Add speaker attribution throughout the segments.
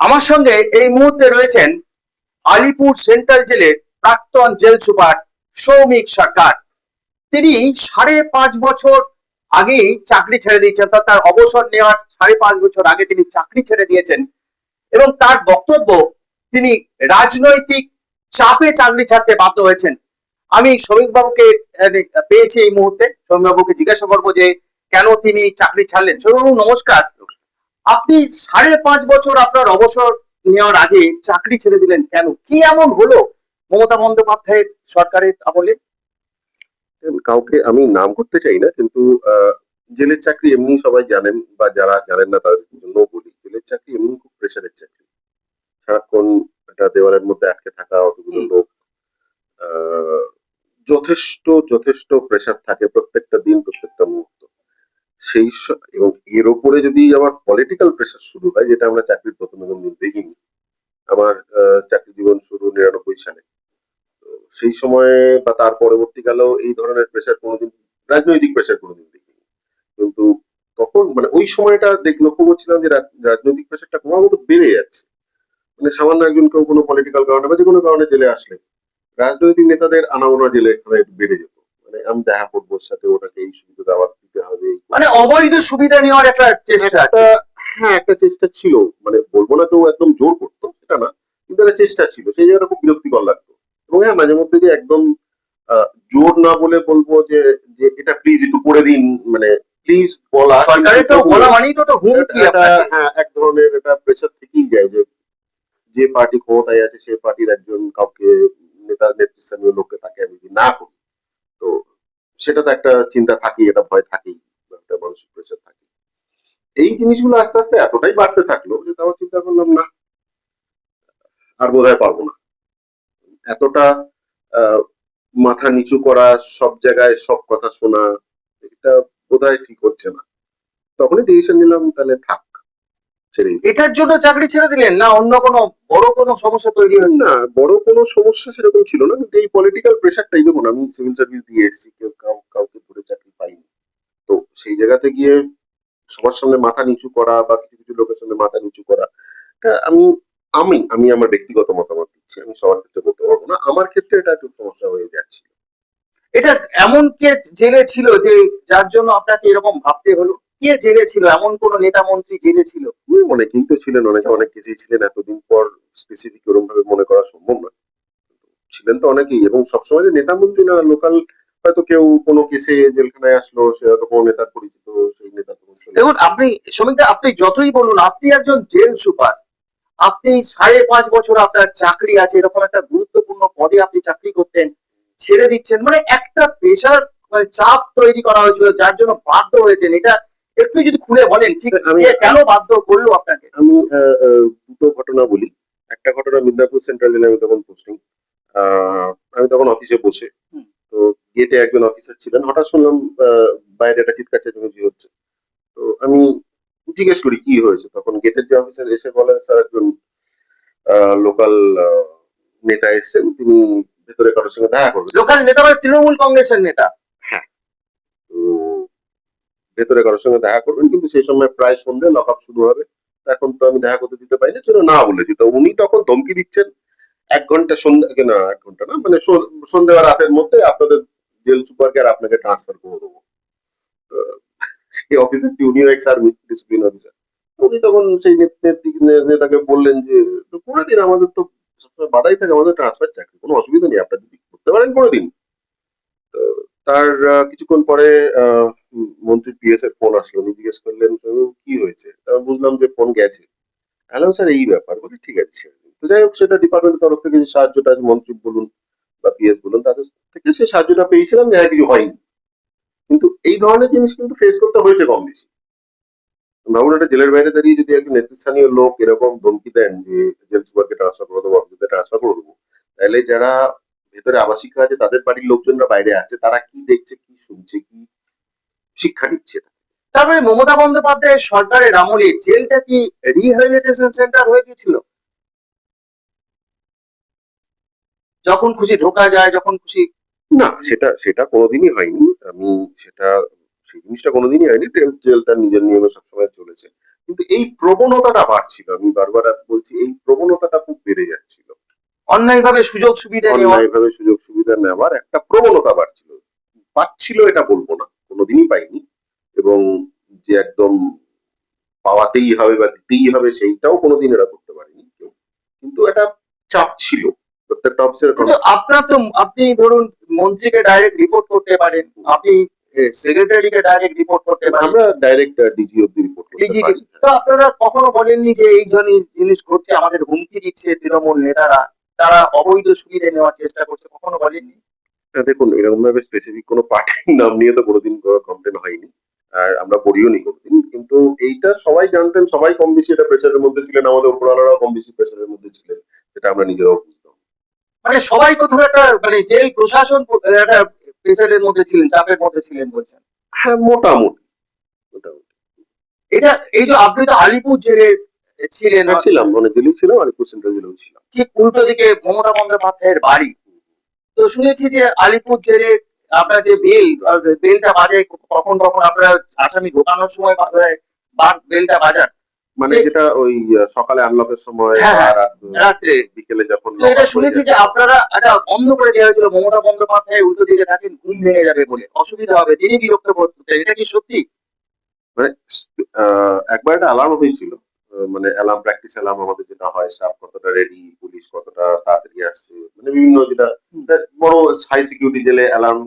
Speaker 1: আমার সঙ্গে এই মুহূর্তে রয়েছেন আলিপুর সেন্ট্রাল জেলের প্রাক্তন জেল সুপার সৌমিক সরকার। তিনি 5.5 বছর আগে চাকরি ছেড়ে দিয়েছেন, তার অবসর নেওয়ার 5.5 বছর আগে তিনি চাকরি ছেড়ে দিয়েছেন এবং তার বক্তব্য তিনি রাজনৈতিক চাপে চাকরি ছাড়তে বাধ্য হয়েছেন। আমি সৌমিক বাবুকে পেয়েছি এই মুহূর্তে। সৌমিক বাবুকে জিজ্ঞাসা করবো যে কেন তিনি চাকরি ছাড়লেন। সৌমিক বাবু নমস্কার। আপনি 5.5 বছর আপনার অবসর নেওয়ার আগে চাকরি ছেড়ে দিলেন কেন? কি এমন হলো মমতা বন্দ্যোপাধ্যায়ের সরকারের আমলে?
Speaker 2: কাউকে আমি নাম করতে চাই না, কিন্তু জেলের চাকরি এমনি সবাই জানেন, বা যারা জানেন না তাদের জন্য বলি, জেলের চাকরি এমনি খুব প্রেশারের চাকরি। সারাক্ষণ একটা দেওয়ালের মধ্যে আটকে থাকা, অতগুলো লোক, যথেষ্ট যথেষ্ট প্রেশার থাকে প্রত্যেকটা দিন, প্রত্যেকটা মুহূর্ত। এবং এর উপরে যদি আবার পলিটিক্যাল প্রেশার শুরু হয়, যেটা আমরা চাকরির প্রথম দিন দেখিনি। আমার চাকরি জীবন শুরু 99 সালে। সেই সময়ে বা তার পরবর্তীকালেও এই ধরনের প্রেশার কোনোদিন, রাজনৈতিক প্রেশার কোনোদিন দেখিনি। কিন্তু তখন মানে ওই সময়টা লক্ষ্য করছিলাম যে রাজনৈতিক প্রেশারটা ক্রমাগত বেড়ে যাচ্ছে। মানে সামান্য একজন কেউ কোনো পলিটিক্যাল কারণে বা যে কোনো কারণে জেলে আসলে রাজনৈতিক নেতাদের আনাগোনা জেলে বেড়ে যেত। মানে আমি দেখা করবো ওর সাথে, ওটাকে এই সুবিধা দেওয়ার দিতে হবে,
Speaker 1: মানে অবৈধ সুবিধা নেওয়ার একটা চেষ্টা।
Speaker 2: হ্যাঁ, একটা চেষ্টা ছিল। মানে বলবো না কেউ একদম জোর করতো, সেটা না, কিন্তু একটা চেষ্টা ছিল। সেই জায়গাটা খুব বিরক্তিকর লাগতো। এবং হ্যাঁ, মাঝে মধ্যে যে একদম জোর না বলে বলবো যে যে এটা প্লিজ একটু করে দিন, মানে প্লিজ বলা,
Speaker 1: সরকারের তো বলা মানেই তো একটা হুমকি।
Speaker 2: হ্যাঁ, এক ধরনের একটা প্রেশার থেকেই যায় যে যে পার্টি ক্ষমতায় আছে সেই পার্টির একজন কাউকে, নেতৃস্থানীয় লোককে তাকে আমি যদি না করি, তো সেটা তো একটা চিন্তা থাকেই, একটা ভয় থাকেই, একটা মানসিক প্রেশার থাকে। এই জিনিসগুলো আস্তে আস্তে এতটাই বাড়তে থাকলো যে তাও চিন্তা করলাম না, আর বোধহয় পারবো না এতটা মাথা নিচু করা, সব জায়গায় সব কথা শোনা, এটা বোধহয় ঠিক হচ্ছে না। তখনই ডিসিশন নিলাম তাহলে থাক,
Speaker 1: এটার জন্য চাকরি ছেড়ে দিলেন, না অন্য কোনো বড় কোনো সমস্যা তৈরি হয়েছে?
Speaker 2: না, বড় কোনো সমস্যা সেরকম ছিল না, কিন্তু এই পলিটিক্যাল প্রেশারটাই, দেখুন আমি সিভিল সার্ভিস দিয়ে এসেছি, কেউ কাউকে ধরে চাকরি পাইনি। তো সেই জায়গাতে গিয়ে সবার সামনে মাথা নিচু করা বা কিছু কিছু লোকের সামনে মাথা নিচু করা, আমি আমি আমি আমার ব্যক্তিগত মতামত দিচ্ছি, আমি সবার ক্ষেত্রে বলতে পারবো না, আমার ক্ষেত্রে এটা একটু সমস্যা হয়ে যাচ্ছে।
Speaker 1: এটা এমন কে জেলে ছিল যে যার জন্য আপনাকে এরকম ভাবতে হলো? কে জেলে ছিল? এমন কোন নেতা মন্ত্রী জেলে ছিল?
Speaker 2: অনেকেই তো ছিলেন, অনেকে অনেক কিছুই ছিলেন, এতদিন পর স্পেসিফিক ওরকম ভাবে মনে করা সম্ভব না। ছিলেন তো অনেকেই, এবং সবসময় যে নেতা মন্ত্রী না, লোকাল হয়তো কেউ কোনো কেসে জেলখানায় আসলো, সে হয়তো কোনো নেতার পরিচিত, সেই নেতা।
Speaker 1: দেখুন আপনি শ্রমিকদা, আপনি যতই বলুন আপনি একজন জেল সুপার, আপনি 5.5 বছর আপনার চাকরি আছে, এরকম একটা গুরুত্বপূর্ণ পদে আপনি চাকরি করতেন, ছেড়ে দিচ্ছেন, মানে একটা প্রেশার, মানে চাপ তৈরি করা হয়েছিল যার জন্য বাধ্য হয়েছেন। এটা একটু যদি খুলে বলেন, ঠিক আমি কেন বাধ্য করলো আপনাকে?
Speaker 2: আমি দুটো ঘটনা বলি। একটা ঘটনা, মিদনাপুর সেন্ট্রাল জেলে আমি তখন পোস্টিং, আমি তখন অফিসে বসে, তো গেটে একজন অফিসার ছিলেন, হঠাৎ শুনলাম বাইরে একটা চিৎকার চেঁচামেচি হচ্ছে। তো আমি জিজ্ঞেস করি কি হয়েছে, তখন গেটের যে অফিসার এসে বলেন, স্যার একজন লোকাল নেতা এসেছেন, তিনি ভেতরে কারোর সঙ্গে দেখা করবেন।
Speaker 1: লোকাল নেতা মানে তৃণমূল কংগ্রেসের নেতা?
Speaker 2: হ্যাঁ, ভেতরে কারোর সঙ্গে দেখা করবেন, কিন্তু সেই সময় প্রায় সন্ধ্যে, লক আপ শুরু হবে, এখন তো আমি দেখা করতে দিতে পারি না, ছিল না বলেছি। তো উনি তখন ধমকি দিচ্ছেন, 1 ঘন্টা সন্ধ্যা না, 1 ঘন্টা না, মানে সন্ধ্যা রাতের মধ্যে আপনাদের জেল সুপারকে আর আপনাকে ট্রান্সফার করে দেবো। সেই অফিসারটি উনিও এক্স আর্মি ডিসিপ্লিন অফিসার। উনি তখন সেই নেতাকে বললেন যে করে দিন, আমাদের তো সবসময় বাধাই থাকে, আমাদের ট্রান্সফার চাকরি, কোনো অসুবিধা নেই, আপনার যদি করতে পারেন করে দিন। তো তার কিছুক্ষণ পরে মন্ত্রী পিএস এর ফোন আসলো, উনি জিজ্ঞেস করলেন কি হয়েছে, বুঝলাম যে ফোন গেছে। হ্যালো স্যার, এই ব্যাপার, বলি ঠিক আছে ছেড়ে দিন। তো যাই হোক, সেটা ডিপার্টমেন্টের তরফ থেকে যে সাহায্যটা আছে, মন্ত্রী বলুন বা পিএস বলুন, তাদের থেকে সে সাহায্যটা পেয়েছিলাম, যে কিছু হয়নি। কিন্তু এই ধরনের জিনিস কিন্তু ফেস করতে হয়েছে কম বেশি। ভাবুন, একটা জেলের বাইরে দাঁড়িয়ে যদি একজন নেতৃস্থানীয় লোক এরকম ধমকি দেন যে জেল সুপারকে ট্রান্সফার করে দেবো, অফিসে ট্রান্সফার করে দেবো, তাহলে যারা ভেতরে আবাসিকরা আছে, তাদের বাড়ির লোকজনরা বাইরে আসছে, তারা কি দেখছে, কি শুনছে, কি শিক্ষা নিচ্ছে?
Speaker 1: তারপরে মমতা বন্দ্যোপাধ্যায়ের সরকারের আমলে জেলটা কি রিহ্যাবিলিটেশন সেন্টার হয়ে গেছিল? যখন খুশি ঢোকা যায়, যখন খুশি?
Speaker 2: না, সেটা সেটা কোনোদিনই হয়নি। আমি সেটা সেই জিনিসটা কোনোদিনই হয়নি, জেল তার নিজের নিয়মে সবসময় চলেছে। কিন্তু এই প্রবণতাটা বাড়ছিল, আমি বারবার বলছি, এই প্রবণতাটা খুব বেড়ে যাচ্ছিল।
Speaker 1: অন্যায়ভাবে সুযোগ সুবিধা নেওয়া।
Speaker 2: অন্যায়ভাবে সুযোগ সুবিধা নেওয়ার একটা প্রবণতা বাড়ছিল। পাচ্ছিল এটা বলবো না, কোনোদিনই পাইনি। এবং যে একদম পাওয়াতেই হবে বা দিতেই হবে সেইটাও কোনোদিন এরা করতে পারেনি কেউ। কিন্তু একটা চাপ ছিল প্রত্যেকটা অফিসের।
Speaker 1: কিন্তু আপনার তো, আপনি ধরুন মন্ত্রীকে ডাইরেক্ট রিপোর্ট করতে পারেন, আপনি সেক্রেটারিকে ডাইরেক্ট রিপোর্ট করতে পারেন,
Speaker 2: আমরা ডাইরেক্ট ডিজি অব্দি রিপোর্ট করতে
Speaker 1: ডিজি।
Speaker 2: পারি।
Speaker 1: তো আপনারা কখনো বলেননি যে এই জিনিস ঘটছে, আমাদের হুমকি দিচ্ছে তৃণমূল নেতারা, তারা অবৈধ সুবিধা নেওয়ার চেষ্টা করছে, কখনো বলেননি?
Speaker 2: দেখুন, এরকম ভাবে স্পেসিফিক কোনো পার্টির নাম নিয়ে তো কোনোদিন কমপ্লেন হয়নি, আর আমরা করিও নি কোনোদিন। কিন্তু এইটা সবাই জানতেন, সবাই কম বেশি এটা প্রেসারের মধ্যে ছিলেন, আমাদের উপরওয়ালারাও কম বেশি প্রেসারের মধ্যে ছিলেন, সেটা আমরা নিজেরাও বুঝতাম।
Speaker 1: মানে সবাই কোথাও একটা, মানে জেল প্রশাসন একটা প্রেসারের মধ্যে ছিলেন, চাপের মধ্যে ছিলেন বলছেন?
Speaker 2: হ্যাঁ, মোটামুটি মোটামুটি।
Speaker 1: এটা, এই যে আপনি তো আলিপুর জেলে ছিলেন,
Speaker 2: হ্যাঁ, ছিলাম, অনেক জেলেই ছিলাম, আলিপুর সেন্ট্রাল জেলেও ছিলাম।
Speaker 1: ঠিক উল্টো দিকে মমতা বন্দ্যোপাধ্যায়ের বাড়ি। তো শুনেছি যে আলিপুর জেলে আপনার যে বেলটা বাজে কখন কখন, আপনারা আসামি ঢোকানোর সময় বেলটা বাজান,
Speaker 2: মানে
Speaker 1: যে-
Speaker 2: যেটা ওই সকালে আনলকের সময়
Speaker 1: হ্যাঁ,
Speaker 2: বা
Speaker 1: হ্যাঁ, রাত্রে।
Speaker 2: বিকেলে যখন
Speaker 1: তো এটা
Speaker 2: lock up হয়ে
Speaker 1: শুনেছি
Speaker 2: যায়।
Speaker 1: যে আপনারা এটা বন্ধ করে দেওয়া হয়েছিল, মমতা বন্দ্যোপাধ্যায় উল্টো দিকে থাকেন, ঘুম ভেঙে যাবে বলে, অসুবিধা হবে, তিনি বিরক্ত বোধ করতেন, এটা কি সত্যি?
Speaker 2: মানে একবার একটা অ্যালার্ম হয়েছিল, মানে অ্যালার্ম, প্র্যাকটিস অ্যালার্ম আমাদের যেটা হয়, স্টাফ কতটা রেডি, পুলিশ কতটা তাড়াতাড়ি আসছে, মানে বিভিন্ন যেটা বড় হাই সিকিউরিটি জেলে অ্যালার্ম,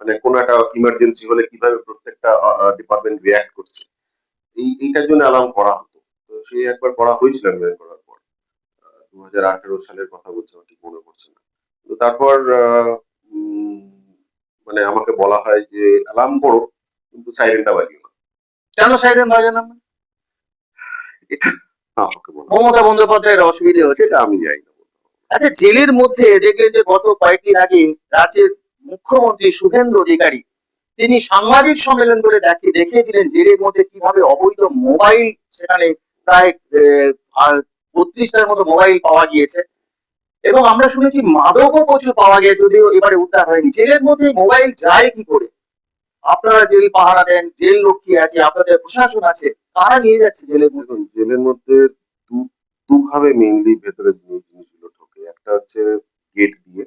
Speaker 2: মানে কোনো একটা ইমার্জেন্সি হলে কিভাবে প্রত্যেকটা ডিপার্টমেন্ট রিয়াক্ট করছে, এইটার জন্য অ্যালার্ম করা হতো। তো সেই একবার করা হয়েছিল জয়েন করার পর, 2018 সালের কথা বলছি, আমার ঠিক মনে পড়ছে না। তো তারপর মানে আমাকে বলা হয় যে অ্যালার্ম করো কিন্তু সাইরেনটা বাজিও না।
Speaker 1: কেন সাইরেন বাজানো?
Speaker 2: এটা আমাকে বলা হয়।
Speaker 1: মমতা বন্দ্যোপাধ্যায়ের অসুবিধা হচ্ছে।
Speaker 2: সেটা আমি জানি না।
Speaker 1: আচ্ছা, জেলের মধ্যে দেখলেন যে গত কয়েকদিন আগে রাজ্যের মুখ্যমন্ত্রী শুভেন্দু অধিকারী তিনি সাংবাদিক সম্মেলন করে দেখিয়ে দিলেন জেলের মধ্যে কিভাবে অবৈধ মোবাইল, সেখানে প্রায় 32টার মতো মোবাইল পাওয়া গিয়েছে, এবং আমরা শুনেছি মাদকও প্রচুর পাওয়া গিয়েছে, যদিও এবারে উদ্ধার হয়নি। জেলের মধ্যে মোবাইল যায় কি করে? আপনারা জেল পাহারা দেন, জেল রক্ষী আছে, আপনাদের প্রশাসন আছে, কারা নিয়ে যাচ্ছে জেলের মধ্যে?
Speaker 2: দেখুন, জেলের মধ্যে দুভাবে মেইনলি ভেতরে জিনিসগুলো ঢোকে। একটা হচ্ছে গেট দিয়ে,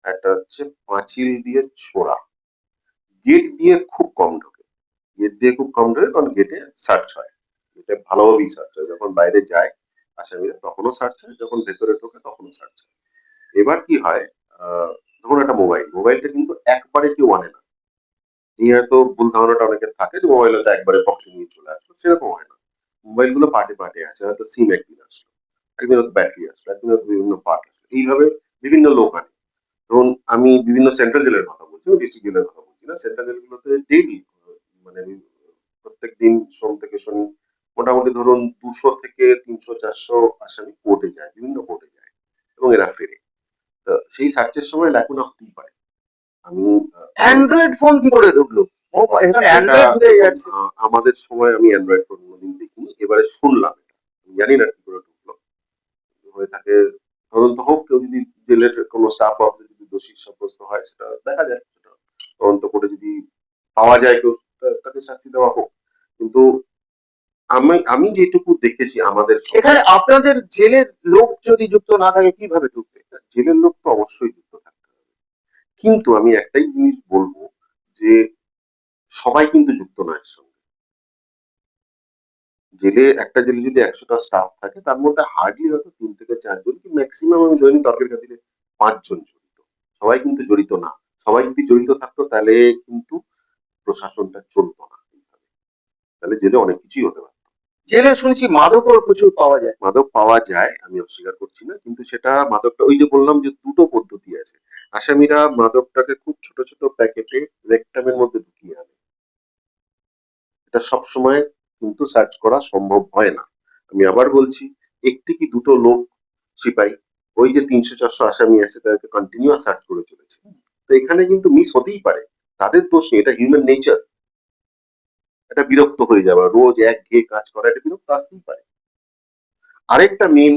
Speaker 2: একটা হচ্ছে পাঁচিল দিয়ে ছোড়া। গেট দিয়ে খুব কম ঢোকে, গেট দিয়ে খুব কম ঢোকে, কারণ গেটে সার্চ হয়, গেটে ভালোভাবেই সার্চ হয়। যখন বাইরে যায় আসামিরা তখনও সার্চ হয়, যখন ভেতরে ঢোকে তখনও সার্চ হয়। এবার কি হয়, ধরুন একটা মোবাইলটা কিন্তু একবারে কেউ আনে না। এই হয়তো ভুল ধারণাটা অনেকের থাকে যে মোবাইল হয়তো একবারে পকেটে নিয়ে চলে আসলো, সেরকম হয় না। মোবাইল গুলো পার্টে পার্টে আছে, হয়তো সিম একদিন আসলো, একদিন হয়তো ব্যাটারি আসলো, একদিন হয়তো বিভিন্ন পার্ট আসলো, এইভাবে বিভিন্ন লোক আনে। ধরুন আমি বিভিন্ন সেন্ট্রাল জেলের কথা বলছি, ডিস্ট্রিক্ট জেলের কথা বলছি না। সেন্ট্রাল জেলগুলোতে ডেইলি, মানে প্রত্যেক দিন সোম থেকে শনি মোটামুটি ধরুন 200 থেকে 300 400 আসামি কোর্টে যায়, বিভিন্ন কোর্টে যায় এবং এরা ফেরে। তো সেই সার্চের সময় ল্যাকুনা হতেই পারে। আমি
Speaker 1: অ্যান্ড্রয়েড ফোন কি করে ঢুকলো? এখানে অ্যান্ড্রয়েড ঢুকে যাচ্ছে।
Speaker 2: আমাদের সময় আমি অ্যান্ড্রয়েড ফোন কোনোদিন দেখিনি, এবারে শুনলাম এটা, আমি জানি না কি করে ঢুকলো। হয়ে থাকে তদন্ত হোক, কেউ যদি জেলের কোনো স্টাফ অফিসে যদি দোষী সাব্যস্ত হয় সেটা দেখা যায়, সেটা তদন্ত করে যদি পাওয়া যায় কেউ, তাকে শাস্তি দেওয়া হোক। কিন্তু আমি যেটুকু দেখেছি আমাদের
Speaker 1: এখানে আপনাদের জেলের লোক যদি যুক্ত না থাকে কিভাবে ঢুকবে?
Speaker 2: জেলের লোক তো অবশ্যই যুক্ত থাকতে হবে, কিন্তু আমি একটাই জিনিস বলবো যে সবাই কিন্তু যুক্ত নয় এর সঙ্গে। একটা জেলে যদি 100টা স্টাফ থাকে, তার মধ্যে হার্ডলি হয়তো 3 থেকে 4 জন, কি ম্যাক্সিমাম আমি ধরি তর্কের খাতিরে 5 জন জড়িত। সবাই কিন্তু জড়িত না। সবাই যদি জড়িত থাকতো তাহলে কিন্তু প্রশাসনটা চলতো না এইভাবে। তাহলে জেলে অনেক কিছুই হতে পারত।
Speaker 1: জেলে শুনছি মাদকও প্রচুর পাওয়া যায়।
Speaker 2: মাদক পাওয়া যায়, আমি অস্বীকার করছি না, কিন্তু সেটা মাদকটা ওই যে বললাম যে দুটো পদ্ধতি আছে। আসামিরা মাদকটাকে খুব ছোট ছোট প্যাকেটে রেকটামের মধ্যে ঢুকিয়ে আনে, এটা সবসময় কিন্তু সার্চ করা সম্ভব হয় না। আমি আবার বলছি, একটি কি দুটো লোক সিপাই ওই যে 300 400 আসামি আছে তাদেরকে কন্টিনিউয়াস সার্চ করে চলেছে। তো এখানে কিন্তু মিস হতেই পারে, তাদের দোষ নেই, এটা হিউম্যান নেচার। এটা বিরক্ত হয়ে যাওয়া, রোজ একঘেয়ে কাজ করা, এটা বিরক্ত আসতেই পারে। আরেকটা মেন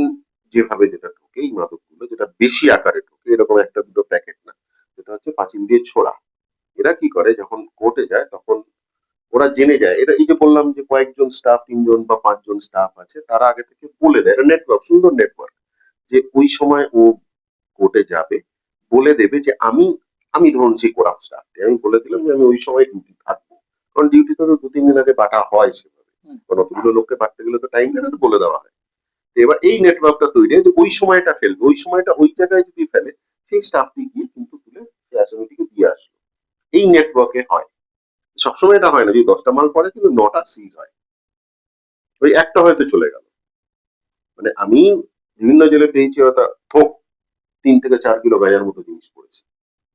Speaker 2: যেভাবে যেটা ঢোকে এই মাদকগুলো, যেটা বেশি আকারে ঢোকে, এরকম একটা দুটো প্যাকেট না, যেটা হচ্ছে পাঁচিল দিয়ে ছোড়া। এরা কি করে, যখন কোর্টে যায় তখন ওরা জেনে যায়। এটা এই যে বললাম যে কয়েকজন স্টাফ, 3 জন বা 5 জন স্টাফ আছে, তারা আগে থেকে বলে দেয়। এটা নেটওয়ার্ক, সুন্দর নেটওয়ার্ক, যে ওই সময় ও কোর্টে যাবে, বলে দেবে যে আমি ধরুন সেই কোরাম স্টাফকে আমি বলে দিলাম যে আমি ওই সময় ডিউটি থাকবো। কারণ ডিউটিতে তো 2-3 দিন আগে বাটা হয় সেভাবে।
Speaker 1: হুম।
Speaker 2: কারণ অতগুলো লোককে বাটতে গেলে তো টাইম লাগে, তো বলে দেওয়া হয়। তো এবার এই নেটওয়ার্কটা তৈরি হয় যে ওই সময়টা ফেলবে, ওই সময়টা ওই জায়গায় যদি ফেলে, সেই স্টাফটি গিয়ে কিন্তু তুলে সেই আসামিটিকে দিয়ে আসলো। এই নেটওয়ার্কে হয়। সবসময় এটা হয় না, যদি 10টা মাল পড়ে কিন্তু 9টা সিজ হয়, ওই একটা হয়তো চলে গেল। মানে আমি বিভিন্ন জেলে পেয়েছি হয়তো থোক 3 থেকে 4 কিলো গাঁজার মতো জিনিস পড়েছে,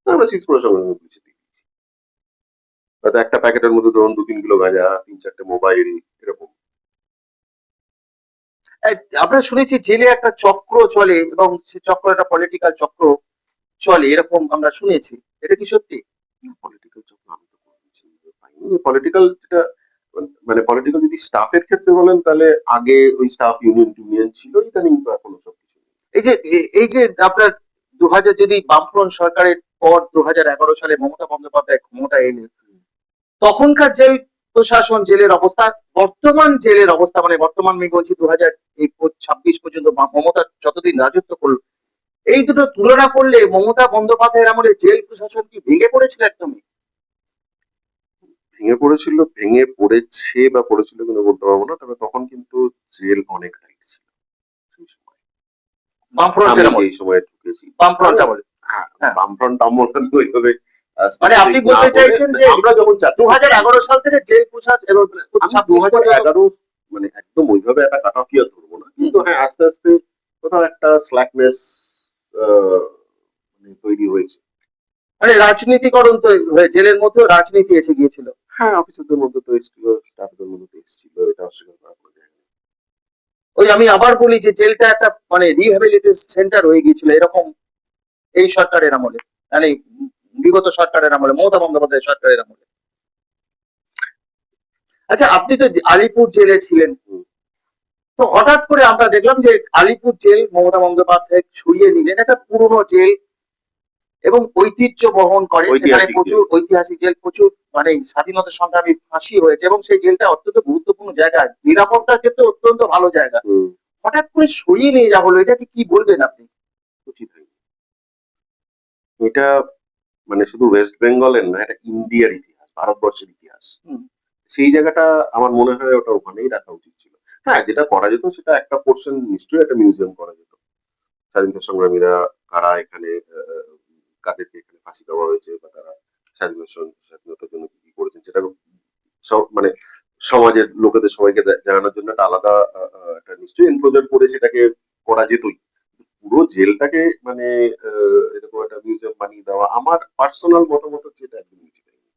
Speaker 2: আমরা সিজ করে সঙ্গে সঙ্গে পুলিশে দিই। হয়তো একটা প্যাকেটের মধ্যে ধরুন 2-3 কিলো গাঁজা, 3-4টে মোবাইল, এরকম।
Speaker 1: আমরা শুনেছি জেলে একটা চক্র চলে এবং সে চক্র একটা পলিটিক্যাল চক্র চলে, এরকম আমরা শুনেছি। এটা কি সত্যি?
Speaker 2: পলিটিক্যাল চক্র আমি তো পাইনি। পলিটিক্যাল যেটা মানে পলিটিক্যাল যদি স্টাফের ক্ষেত্রে বলেন, তাহলে আগে ওই স্টাফ ইউনিয়ন টিউনিয়ন ছিল, ইদানিং তো এখনো সবকিছু নেই।
Speaker 1: এই যে আপনার 2000 যদি বামফ্রন্ট সরকারের পর 2011 সালে মমতা বন্দ্যোপাধ্যায় ক্ষমতা এলে, তখনকার জেল প্রশাসন, জেলের অবস্থা, বর্তমান জেলের অবস্থা, মানে বর্তমান আমি বলছি 2026 পর্যন্ত মমতা যতদিন রাজত্ব করলো, এই দুটো তুলনা করলে মমতা বন্দ্যোপাধ্যায়ের আমলে জেল প্রশাসন কি ভেঙে পড়েছিল একদমই?
Speaker 2: ভেঙে পড়েছিল, ভেঙে পড়েছে বা পড়েছিল কিনা বলতে পারবো না, তবে তখন কিন্তু জেল অনেক টাইট ছিল সেই সময়। আমি
Speaker 1: বামফ্রন্টের আমল,
Speaker 2: যেই সময় ঢুকেছি,
Speaker 1: বামফ্রন্ট আমলে।
Speaker 2: হ্যাঁ,
Speaker 1: হ্যাঁ,
Speaker 2: বামফ্রন্ট আমল আমি ওইভাবে
Speaker 1: মানে আপনি
Speaker 2: স্পেসিফিক না
Speaker 1: বলতে
Speaker 2: বলে,
Speaker 1: চাইছেন যে
Speaker 2: আমরা যখন চাকরি করতাম,
Speaker 1: 2011 সাল থেকে জেল প্রশাসন এবং
Speaker 2: আমি
Speaker 1: 26 পর্যন্ত।
Speaker 2: 2011 মানে একদম ওইভাবে একটা কাট অফ ইয়ার ধরবো না, কিন্তু হ্যাঁ আস্তে আস্তে কোথাও একটা স্ল্যাকনেস মানে তৈরি হয়েছে।
Speaker 1: মানে রাজনীতিকরণ তো জেলের মধ্যেও রাজনীতি এসে গিয়েছিল।
Speaker 2: হ্যাঁ, অফিসারদের মধ্যে তো এসেছিল, স্টাফদের মধ্যে তো এসেছিল, এটা অস্বীকার করা কোনো যায় না।
Speaker 1: ওই আমি আবার বলি যে জেলটা একটা মানে রিহ্যাবিলিটেশন সেন্টার হয়ে গিয়েছিল এরকম, এই সরকারের আমলে, মানে বিগত সরকারের আমলে, মমতা বন্দ্যোপাধ্যায় সরকারের আমলে। আচ্ছা, আপনি তো আলিপুর জেলে ছিলেন,
Speaker 2: হুম।
Speaker 1: তো হঠাৎ করে আমরা দেখলাম যে আলিপুর জেল মমতা বন্দ্যোপাধ্যায় সরিয়ে নিলেন, একটা পুরনো জেল এবং ঐতিহ্য বহন করে, সেখানে
Speaker 2: ঐতিহাসিক
Speaker 1: প্রচুর
Speaker 2: জেল।
Speaker 1: ঐতিহাসিক জেল, প্রচুর মানে স্বাধীনতা সংগ্রামী ফাঁসি হয়েছে এবং সেই জেলটা অত্যন্ত গুরুত্বপূর্ণ জায়গা, নিরাপত্তার ক্ষেত্রে অত্যন্ত ভালো জায়গা।
Speaker 2: হুম,
Speaker 1: হঠাৎ করে সরিয়ে নিয়ে যাওয়া হলো, এটাকে কি বলবেন আপনি?
Speaker 2: উচিত হয়নি। এটা মানে শুধু ওয়েস্ট বেঙ্গলের না, এটা ইন্ডিয়ার ইতিহাস, ভারতবর্ষের ইতিহাস।
Speaker 1: হুম।
Speaker 2: সেই জায়গাটা আমার মনে হয় ওটা ওখানেই রাখা উচিত ছিল। হ্যাঁ, যেটা করা যেত সেটা একটা পোর্শন নিশ্চয়ই একটা মিউজিয়াম করা যেত। স্বাধীনতা সংগ্রামীরা কারা এখানে, কাদেরকে এখানে ফাঁসি দেওয়া হয়েছে, বা তারা স্বাধীনতার জন্য কি কি করেছেন, সেটা সব মানে সমাজের লোকেদের সবাইকে জানানোর জন্য একটা আলাদা একটা নিশ্চয়ই এনক্লোজার করে সেটাকে করা যেতই। পুরো জেলটাকে মানে এরকম একটা মিউজিয়াম বানিয়ে দেওয়া, আমার পার্সোনাল মতামত হচ্ছে এটা একদম উচিত হয়নি।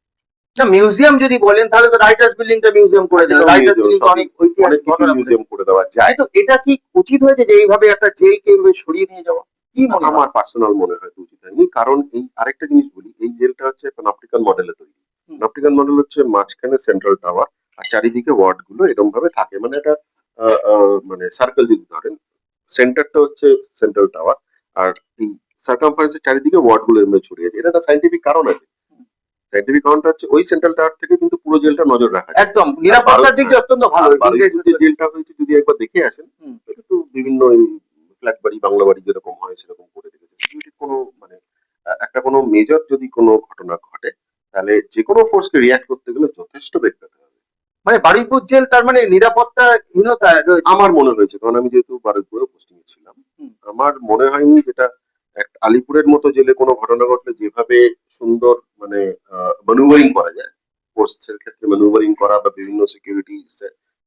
Speaker 1: না, মিউজিয়াম যদি বলেন তাহলে তো রাইটার্স বিল্ডিংটা মিউজিয়াম করে দেবে,
Speaker 2: সেটাও
Speaker 1: রাইটার্স
Speaker 2: মিউজিয়াম,
Speaker 1: বিল্ডিং তো
Speaker 2: সবই
Speaker 1: অনেক
Speaker 2: অনেক
Speaker 1: ঐতিহাসিক
Speaker 2: কিছু
Speaker 1: ঘটনা ঘটেছে।
Speaker 2: মিউজিয়াম করে দেওয়া যায়।
Speaker 1: কিন্তু এটা কি উচিত হয়েছে যে এইভাবে একটা জেলকে এইভাবে সরিয়ে নিয়ে যাওয়া? কি মনে হয়?
Speaker 2: আমার পার্সোনাল মনে হয় তো উচিত হয়নি, কারণ এই আরেকটা জিনিস বলি, এই জেলটা হচ্ছে প্যানঅপটিক্যাল মডেলে তৈরি।
Speaker 1: হুম।
Speaker 2: প্যানঅপটিক্যাল মডেল হচ্ছে মাঝখানে সেন্ট্রাল টাওয়ার, আর চারিদিকে ওয়ার্ড গুলো এরকম ভাবে থাকে, মানে এটা মানে সার্কেল যদি ধরেন, সেন্টারটা হচ্ছে সেন্ট্রাল টাওয়ার, আর এই সার্কামফারেন্সের চারিদিকে ওয়ার্ড গুলো এমনি ছড়িয়ে আছে। এটা একটা সাইন্টিফিক কারণ আছে। সাইন্টিফিক কারণটা হচ্ছে ওই সেন্ট্রাল টাওয়ার থেকে কিন্তু পুরো জেলটা নজর রাখা যায়।
Speaker 1: একদম
Speaker 2: আর
Speaker 1: নিরাপত্তার দিক দিয়ে অত্যন্ত ভালো।
Speaker 2: বারুইপুর যে জেলটা হয়েছে যদি একবার দেখে আসেন,
Speaker 1: হুম।
Speaker 2: এটা তো বিভিন্ন ফ্ল্যাট বাড়ি, বাংলা বাড়ি যেরকম হয় সেরকম করে রেখেছে। সিকিউরিটির কোনো মানে একটা কোনো মেজর যদি কোনো ঘটনা ঘটে, তাহলে যে কোনো ফোর্সকে রিয়াক্ট করতে গেলে যথেষ্ট বেগ পেতে হবে।
Speaker 1: মানে বারুইপুর জেল তার মানে নিরাপত্তাহীনতা রয়েছে।
Speaker 2: আমার মনে হয়েছে, কারণ আমি যেহেতু বারুইপুরে পোস্টিং ছিলাম,
Speaker 1: হুম।
Speaker 2: আমার মনে হয়নি যেটা একটা আলিপুরের মতো জেলে কোনো ঘটনা ঘটলে যেভাবে সুন্দর মানে ম্যানুভারিং করা যায়, ফোর্সের ক্ষেত্রে ম্যানুভারিং করা বা বিভিন্ন সিকিউরিটি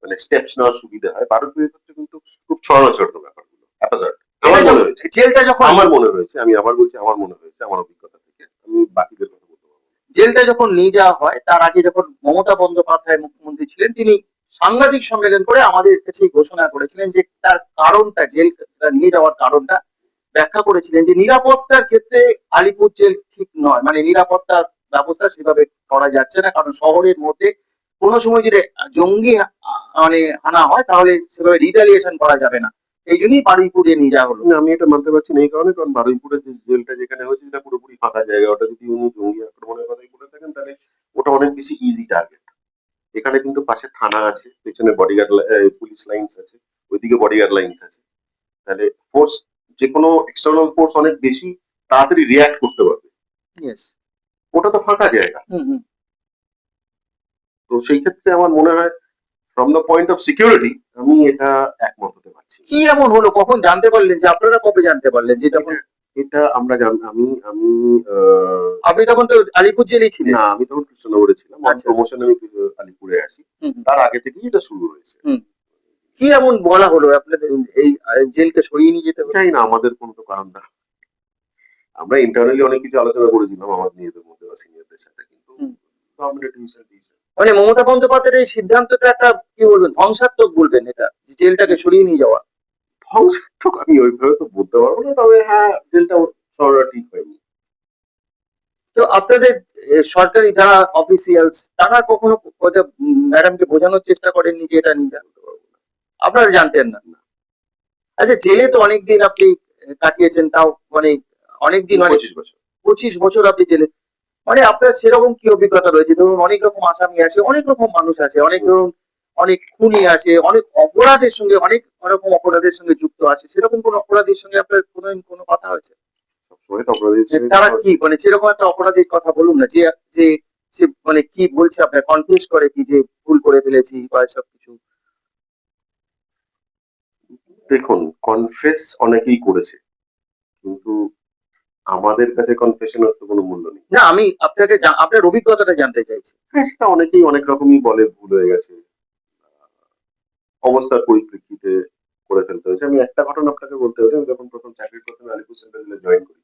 Speaker 2: মানে স্টেপস নেওয়ার সুবিধা হয়, বারুইপুরের ক্ষেত্রে কিন্তু খুব ছড়াছড়ি ব্যাপারগুলো haphazard। আমার মনে হয়েছে,
Speaker 1: জেলটা যখন
Speaker 2: আমার মনে হয়েছে, আমি আবার বলছি আমার মনে হয়েছে, আমার অভিজ্ঞতা থেকে, আমি বাকিদের কথা বলতে পারবো না।
Speaker 1: জেলটা যখন নিয়ে যাওয়া হয় তার আগে যখন মমতা বন্দ্যোপাধ্যায় মুখ্যমন্ত্রী ছিলেন, তিনি সাংবাদিক সম্মেলন করে আমাদের কাছে ঘোষণা করেছিলেন যে তার কারণটা, জেলটা নিয়ে যাওয়ার কারণটা ব্যাখ্যা করেছিলেন যে নিরাপত্তার ক্ষেত্রে আলিপুর জেল ঠিক নয়, মানে নিরাপত্তার ব্যবস্থা সেভাবে করা যাচ্ছে না, কারণ শহরের মধ্যে কোনো সময় যদি জঙ্গি মানে হানা হয় তাহলে সেভাবে রিটালিয়েশন করা যাবে না, এই জন্যই বারুইপুরে নিয়ে যাওয়া হলো।
Speaker 2: না, আমি এটা মানতে পারছি না এই কারণে, কারণ বারুইপুরের যে জেলটা যেখানে হয়েছে সেটা পুরোপুরি ফাঁকা জায়গা। ওটা যদি উনি জঙ্গি আক্রমণের কথাই বলে থাকেন, তাহলে ওটা অনেক বেশি ইজি টার্গেট। এখানে কিন্তু পাশে থানা আছে, পেছনে বডিগার্ড পুলিশ লাইন্স আছে, ওইদিকে বডিগার্ড লাইন্স আছে। তাহলে ফোর্স, যে কোনো এক্সটার্নাল ফোর্স অনেক বেশি তাড়াতাড়ি রিয়াক্ট করতে পারবে।
Speaker 1: ইয়েস।
Speaker 2: ওটা তো ফাঁকা জায়গা।
Speaker 1: হুম হুম।
Speaker 2: তো সেই ক্ষেত্রে আমার মনে হয় from the point of security আমি এটা একমত হতে পারছি।
Speaker 1: কি এমন হলো, কখন জানতে পারলেন, যে আপনারা কবে জানতে পারলেন যে যখন
Speaker 2: এটা আমরা আমি আমি
Speaker 1: আপনি তখন তো আলিপুর জেলেই ছিলেন?
Speaker 2: না, আমি তখন কৃষ্ণনগরে ছিলাম। অন
Speaker 1: আচ্ছা।
Speaker 2: প্রমোশন আমি আলিপুরে আসি।
Speaker 1: হুম হুম।
Speaker 2: তার আগে থেকেই এটা শুরু হয়েছে।
Speaker 1: হুম। কি এমন বলা হলো আপনাদের এই জেলকে সরিয়ে নিয়ে যেতে হলো?
Speaker 2: জানি না, আমাদের কোনো তো কারণ না। আমরা ইন্টারনালি অনেক কিছু আলোচনা করেছিলাম আমাদের নিজেদের মধ্যে বা সিনিয়রদের সাথে, কিন্তু
Speaker 1: হুম।
Speaker 2: গভর্নমেন্ট ডিসিশন দিয়েছে।
Speaker 1: মানে মমতা বন্দ্যোপাধ্যায়ের এই সিদ্ধান্তটা একটা কি বলবেন, ধ্বংসাত্মক বলবেন এটা, যে জেলটাকে সরিয়ে নিয়ে যাওয়া?
Speaker 2: ধ্বংসাত্মক আমি ওইভাবে তো বলতে পারবো না, তবে হ্যাঁ জেলটা সরানো ঠিক হয়নি।
Speaker 1: তো আপনাদের সরকারি যারা অফিসিয়ালস তারা কখনো ওটা ম্যাডামকে বোঝানোর চেষ্টা করেননি যে এটা নিয়ে যান? আপনারা জানতেন না? আচ্ছা, জেলে তো অনেকদিন আপনি কাটিয়েছেন, তাও মানে অনেকদিন, মানে
Speaker 2: 25 বছর।
Speaker 1: 25 বছর আপনি জেলে। মানে আপনার সেরকম কি অভিজ্ঞতা রয়েছে? ধরুন অনেক রকম আসামি আছে, অনেক রকম মানুষ আছে, অনেক ধরুন অনেক খুনি আছে, অনেক অপরাধের সঙ্গে, অনেক রকম অপরাধের সঙ্গে যুক্ত আছে, সেরকম কোন অপরাধীর সঙ্গে আপনার কোনো কথা হয়েছে?
Speaker 2: সবসময় তো আপনাদের
Speaker 1: যে তারা কি, মানে সেরকম একটা অপরাধীর কথা বলুন না, যে যে সে মানে কি বলছে, আপনার কনফিউজ করে কি যে ভুল করে ফেলেছি বা সব কিছু?
Speaker 2: দেখুন, কনফেস অনেকেই করেছে, কিন্তু আমাদের কাছে কনফেশনের তো কোনো মূল্য নেই।
Speaker 1: না, আমি আপনাকে আপনার অভিজ্ঞতাটা জানতে চাইছি।
Speaker 2: হ্যাঁ, সেটা অনেকেই অনেক রকমই বলে, ভুল হয়ে গেছে, অবস্থার পরিপ্রেক্ষিতে করে ফেলতে হয়েছে। আমি একটা ঘটনা আপনাকে বলতে পারি। আমি যখন প্রথম চাকরি করতাম আলিপুর সেন্ট্রাল জেলে জয়েন করি,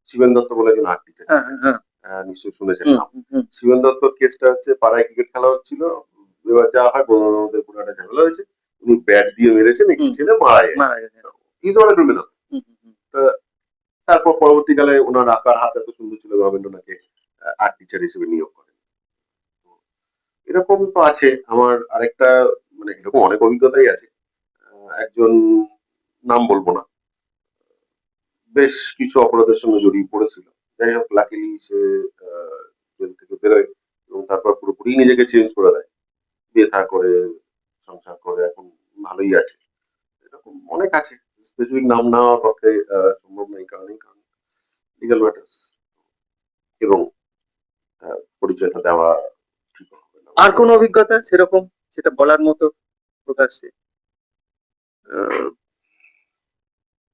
Speaker 2: শিবেন দত্ত বলে একজন আর্ট টিচার
Speaker 1: হ্যাঁ
Speaker 2: ছিলেন।
Speaker 1: হ্যাঁ।
Speaker 2: নিশ্চয়ই শুনেছেন
Speaker 1: হুম
Speaker 2: নাম।
Speaker 1: হুম হুম।
Speaker 2: শিবেন দত্তর কেসটা হচ্ছে, পাড়ায় ক্রিকেট খেলা হচ্ছিল, এবার যা হয় বন্ধুদের মধ্যে কোনো একটা ঝামেলা হয়েছে, উনি ব্যাট দিয়ে মেরেছেন, একটি
Speaker 1: হুম।
Speaker 2: ছেলে মারা যায়।
Speaker 1: মারা গেছে।
Speaker 2: Is on criminal.
Speaker 1: হুম হুম হুম।
Speaker 2: তারপর পরবর্তীকালে ওনার আঁকার হাত এত সুন্দর ছিল, গভর্নমেন্ট ওনাকে আর্ট টিচার হিসেবে নিয়োগ করেন। তো এরকম তো আছে। আমার আরেকটা, মানে এরকম অনেক অভিজ্ঞতাই আছে। একজন, নাম বলবো না, বেশ কিছু অপরাধের সঙ্গে জড়িয়ে পড়েছিল। যাই হোক, লাকিলি সে জেল থেকে বেরোয় এবং তারপর পুরোপুরি নিজেকে চেঞ্জ করে দেয়, বিয়ে থা করে, সংসার করে, এখন ভালোই আছে। এরকম অনেক আছে। স্পেসিফিক নাম নেওয়ার পক্ষে সম্ভব নেই, কারণ লিগাল ম্যাটার্স এবং পরিচয়টা দেওয়া ঠিক হবে না।
Speaker 1: আর কোন অভিজ্ঞতা সেরকম, সেটা বলার মতো প্রকাশ্যে?
Speaker 2: আহ,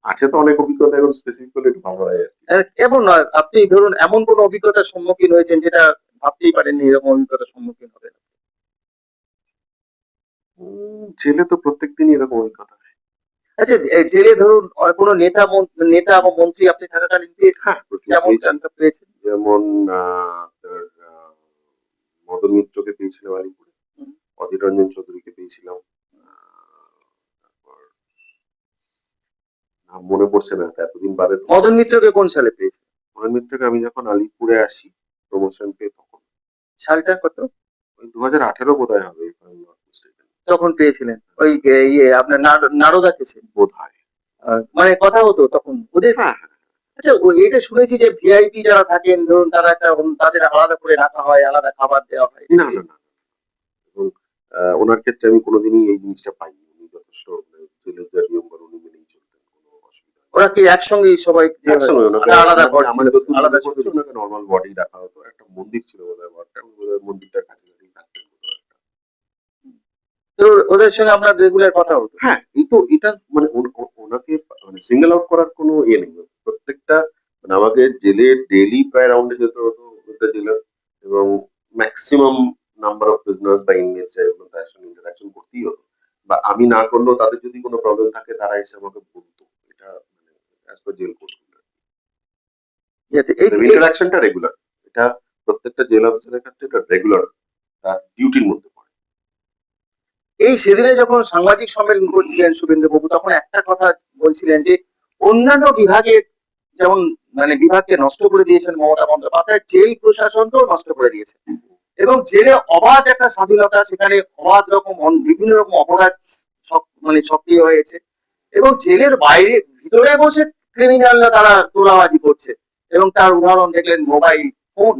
Speaker 2: আছে তো অনেক অভিজ্ঞতা, এখন স্পেসিফিক করলে একটু ভালো হয় আর কি।
Speaker 1: এমন নয়, আপনি ধরুন এমন কোন অভিজ্ঞতার সম্মুখীন হয়েছেন যেটা ভাবতেই পারেননি এরকম অভিজ্ঞতার সম্মুখীন হবে?
Speaker 2: জেলে তো প্রত্যেক দিনই এরকম অভিজ্ঞতা হয়।
Speaker 1: আচ্ছা, জেলে ধরুন কোনো নেতা বা মন্ত্রী আপনি থাকাকালীন পেয়েছেন?
Speaker 2: হ্যাঁ, প্রচুর
Speaker 1: যেমন
Speaker 2: পেয়েছি।
Speaker 1: পেয়েছেন?
Speaker 2: যেমন আপনার, মদন মিত্রকে পেয়েছিলাম আলিপুরে,
Speaker 1: হুম।
Speaker 2: অধীর রঞ্জন চৌধুরীকে পেয়েছিলাম। তারপর নাম মনে পড়ছে না, এতদিন বাদে তো।
Speaker 1: মদন মিত্রকে কোন সালে পেয়েছেন?
Speaker 2: মদন মিত্রকে আমি যখন আলিপুরে আসি প্রমোশন পেয়ে, তখন
Speaker 1: সালটা কত?
Speaker 2: ওই 2018 বোধহয় হবে, if I'm not mistaken।
Speaker 1: তখন পেয়েছিলেন ওই আপনার নারদা কেসে?
Speaker 2: বোধ হয়।
Speaker 1: মানে কথা হতো তখন ওদের?
Speaker 2: হ্যাঁ হ্যাঁ।
Speaker 1: আচ্ছা, এটা শুনেছি যে ভিআইপি যারা থাকেন ধরুন তারা একটা তাদের আলাদা করে রাখা হয়, আলাদা খাবার দেওয়া হয়।
Speaker 2: না না না। এবং ওনার ক্ষেত্রে আমি কোনোদিনই এই জিনিসটা পাইনি। উনি যথেষ্ট, মানে জেলের যা নিয়ম কানুন উনি মেনেই চলতেন, কোনো অসুবিধা নেই।
Speaker 1: ওরা কি একসঙ্গে সবাই
Speaker 2: একসঙ্গে ওনাকে,
Speaker 1: আলাদা ঘর ছিল,
Speaker 2: আমার যতদূর
Speaker 1: আলাদা
Speaker 2: মনে পড়ছে,
Speaker 1: সুবিধা ছিল?
Speaker 2: ওনাকে নর্মাল বডি রাখা হতো। একটা মন্দির ছিল বোধহয় ঘরটা, আমি বোধহয় মন্দিরটার কাছাকাছি থাকতেন কোথাও একটা।
Speaker 1: তো ওদের সঙ্গে আপনার রেগুলার কথা হতো?
Speaker 2: হ্যাঁ, এই তো এটা, মানে ওনাকে মানে সিঙ্গেল আউট করার কোনো ইয়ে নেই। প্রত্যেকটা, মানে আমাকে জেলে ডেইলি প্রায় রাউন্ডে যেতে হতো উইথ দ্য জেলার, এবং ম্যাক্সিমাম নাম্বার অফ প্রিজনার্স বা ইনমেটস এগুলো তার সঙ্গে ইন্টারাকশন করতেই হতো। বা আমি না করলেও তাদের যদি কোনো প্রবলেম থাকে তারা এসে আমাকে বলতো। এটা মানে অ্যাজ পার জেল কোড, ইন্টারাকশনটা রেগুলার। এটা প্রত্যেকটা জেল অফিসারের ক্ষেত্রে এটা রেগুলার, তার ডিউটির মধ্যে পড়ে।
Speaker 1: এই সেদিনে যখন সাংবাদিক সম্মেলন করছিলেন শুভেন্দুবাবু, তখন একটা কথা বলছিলেন যে অন্যান্য বিভাগে যেমন মানে বিভাগকে নষ্ট করে দিয়েছেন মমতা বন্দ্যোপাধ্যায়, জেল প্রশাসনকেও নষ্ট করে দিয়েছেন। এবং জেলে অবাধ একটা স্বাধীনতা, সেখানে অবাধ রকম বিভিন্ন রকম অপরাধ মানে সক্রিয় হয়েছে, এবং জেলের বাইরে ভিতরে বসে ক্রিমিনালরা তারা তোলাবাজি করছে, এবং তার উদাহরণ দেখলেন মোবাইল ফোন।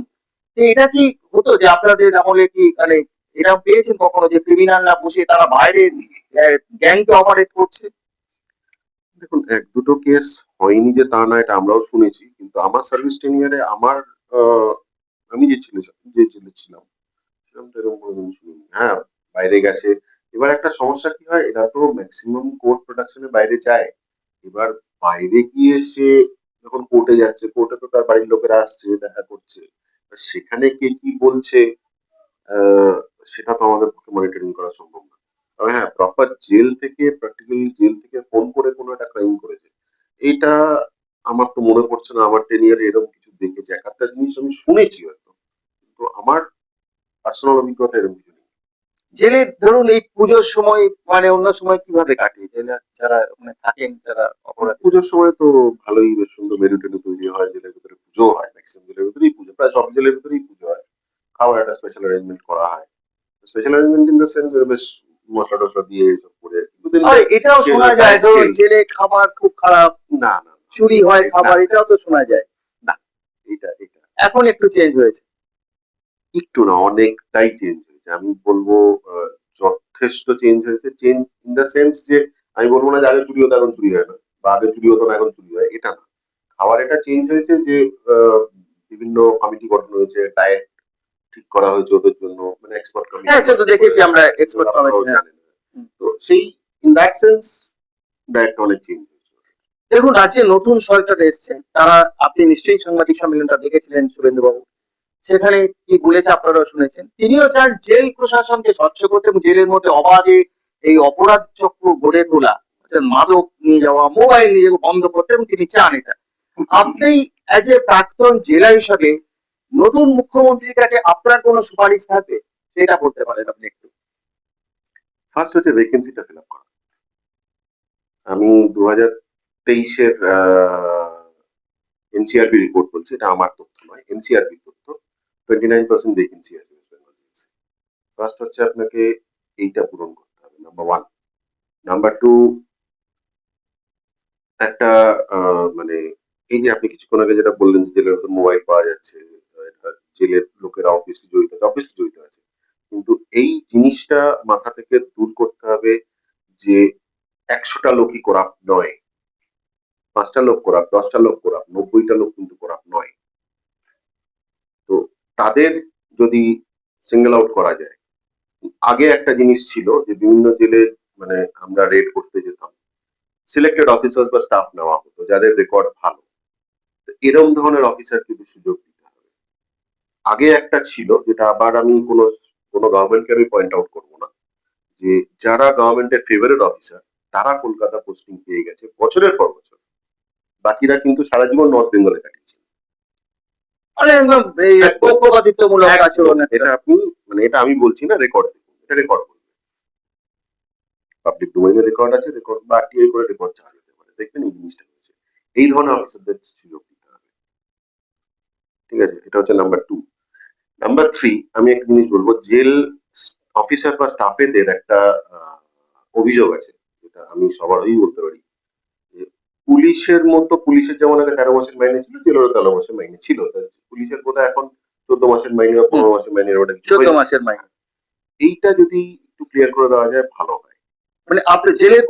Speaker 1: এটা কি হতো যে আপনাদের আমলে কি মানে এটা পেয়েছেন কখনো যে ক্রিমিনালরা বসে তারা বাইরে গ্যাংকে অপারেট করছে?
Speaker 2: দেখুন, এক দুটো কেস হয়নি যে তা না, এটা আমরাও শুনেছি, কিন্তু আমার সার্ভিস টেনিয়ারে আমার আমি যে ছেলে ছিলাম সেরকম তো এরকম কোনোদিন শুনিনি। হ্যাঁ, বাইরে গেছে। এবার একটা সমস্যা কি হয়, এরা তো ম্যাক্সিমাম কোর্ট প্রোডাকশনের বাইরে যায়। এবার বাইরে গিয়ে সে যখন কোর্টে যাচ্ছে, কোর্টে তো তার বাড়ির লোকেরা আসছে, দেখা করছে। এবার সেখানে কে কি বলছে আহ, সেটা তো আমাদের পক্ষে মনিটরিং করা সম্ভব না। তবে হ্যাঁ, প্রপার জেল থেকে, প্র্যাকটিক্যালি জেল থেকে ফোন করে কোনো একটা ক্রাইম করেছে, এইটা আমার তো মনে পড়ছে না আমার টেনিয়ারে এরকম কিছু দেখেছি। এক একটা জিনিস আমি শুনেছি হয়তো, কিন্তু আমার পার্সোনাল অভিজ্ঞতা এরকম কিছু নেই।
Speaker 1: জেলে ধরুন এই পুজোর সময় মানে অন্য সময় কিভাবে কাটে জেলে যারা ওখানে থাকেন যারা অপরাধী?
Speaker 2: পুজোর সময় তো ভালোই বেশ সুন্দর মেনু টেনু তৈরি হয়, জেলের ভিতরে পুজো হয়, ম্যাক্সিমাম জেলের ভিতরেই পুজো, প্রায় সব জেলের ভিতরেই পুজো হয়। খাওয়ার একটা স্পেশাল অ্যারেঞ্জমেন্ট করা হয়। Special arrangement in the sense বেশ মশলা টসলা দিয়ে এসব করে within
Speaker 1: আর
Speaker 2: the
Speaker 1: এটাও
Speaker 2: scale,
Speaker 1: শোনা
Speaker 2: the
Speaker 1: যায়
Speaker 2: time
Speaker 1: ধরুন
Speaker 2: scale।
Speaker 1: জেলে খাবার খুব খারাপ,
Speaker 2: না না না,
Speaker 1: চুরি হয়
Speaker 2: না,
Speaker 1: খাবার, এটাও তো শোনা যায়।
Speaker 2: না, এটা এটা
Speaker 1: এখন একটু চেঞ্জ হয়েছে।
Speaker 2: একটু না, অনেকটাই চেঞ্জ হয়েছে। আমি বলবো যথেষ্ট চেঞ্জ হয়েছে। চেঞ্জ ইন দ্য সেন্স যে আমি বলবো না যে আগে চুরি হতো এখন চুরি হয় না, বা আগে চুরি হতো না এখন চুরি হয়, এটা না। খাবার এটা চেঞ্জ হয়েছে যে বিভিন্ন কমিটি গঠন হয়েছে, ডায়েট ঠিক করা হয়েছে ওদের জন্য, মানে এক্সপার্ট কমিটি।
Speaker 1: হ্যাঁ সে তো দেখেছি আমরা এক্সপার্ট কমিটি। হ্যাঁ
Speaker 2: জানেন। তো সেই ইন দ্যাট সেন্স ডায়েটটা অনেক চেঞ্জ হয়েছে।
Speaker 1: দেখুন রাজ্যে নতুন সরকার এসছে, তারা আপনি নিশ্চয়ই সাংবাদিক সম্মেলনটা দেখেছিলেন শুভেন্দু বাবু, সেখানে কি বলেছে আপনারাও শুনেছেন। তিনিও চান জেল প্রশাসনকে স্বচ্ছ করতে এবং জেলের মধ্যে অবাধে এই অপরাধ চক্র গড়ে তোলা, অর্থাৎ মাদক নিয়ে যাওয়া, মোবাইল নিয়ে যাওয়া বন্ধ করতে, এবং তিনি চান এটা। আপনি অ্যাজ এ প্রাক্তন জেলা হিসাবে নতুন মুখ্যমন্ত্রীর কাছে আপনার কোনো সুপারিশ থাকবে, সেটা বলতে পারেন আপনি একটু।
Speaker 2: ফার্স্ট হচ্ছে ভ্যাকেন্সিটা ফিল আপ করা। আমি 2023-এর এনসিআরবি রিপোর্ট বলছি, এটা আমার তথ্য নয়, এনসিআরবি তথ্য। 29% ভ্যাকেন্সি আছে ওয়েস্ট বেঙ্গল পুলিশে। ফার্স্ট হচ্ছে আপনাকে এইটা পূরণ করতে হবে, নাম্বার ওয়ান। নাম্বার টু, একটা মানে এই যে আপনি কিছুক্ষণ আগে যেটা বললেন যে জেলের ভেতর মোবাইল পাওয়া যাচ্ছে, এটা জেলের লোকেরা অবভিয়াসলি জড়িত আছে, অবভিয়াসলি জড়িত আছে, কিন্তু এই জিনিসটা মাথা থেকে দূর করতে হবে যে 100টা লোকই করাপ্ট নয়, 5টা লোক করাপ্ট, 10টা লোক করাপ্ট, 90টা লোক কিন্তু করাপ্ট নয়। তো তাদের যদি সিঙ্গেল আউট করা যায়। আগে একটা জিনিস ছিল যে বিভিন্ন জেলে, মানে আমরা রেড করতে যেতাম, সিলেক্টেড অফিসার বা স্টাফ নেওয়া হতো যাদের রেকর্ড ভালো। তো এরকম ধরনের অফিসার কিন্তু সুযোগ দিতে হবে। আগে একটা ছিল, যেটা আবার আমি কোনো কোনো গভর্নমেন্টকে আমি পয়েন্ট আউট করবো না, যে যারা গভর্নমেন্টের ফেভারিট অফিসার তারা কলকাতা পোস্টিং পেয়ে গেছে বছরের পর বছর, বাকিরা কিন্তু সারা জীবন নর্থ বেঙ্গলে কাটিয়েছে।
Speaker 1: মানে একদম এই
Speaker 2: একদম,
Speaker 1: পক্ষপাতিত্বমূলক
Speaker 2: একদম।
Speaker 1: আচরণ একটা।
Speaker 2: এটা আপনি, মানে এটা আমি বলছি না, রেকর্ড দেখুন, এটা রেকর্ড করুন, পাবলিক ডোমেইনে রেকর্ড আছে, রেকর্ড বা আরটিআই করে রেকর্ড চাওয়া যেতে পারে, দেখবেন এই জিনিসটা হয়েছে। এই ধরনের অফিসারদের সুযোগ দিতে হবে। ঠিক আছে, এটা হচ্ছে নাম্বার টু। নাম্বার থ্রি, আমি একটা জিনিস বলবো, জেল অফিসার বা স্টাফেদের একটা অভিযোগ আছে, যেটা আমি সবার হয়েই বলতে পারি, যে পুলিশের মতো, পুলিশের যেমন আগে 13 মাসের মাইনে ছিল, জেলেরও 13 মাসের মাইনে ছিল, তা পুলিশের বোধহয় এখন 14 মাসের মাইনে বা 15 মাসের মাইনে, ওটা কিছু
Speaker 1: 14
Speaker 2: হয়েছে।
Speaker 1: মাসের মাইনে।
Speaker 2: এইটা যদি একটু ক্লিয়ার করে দেওয়া যায় ভালো হয়।
Speaker 1: মানে আপনি জেলের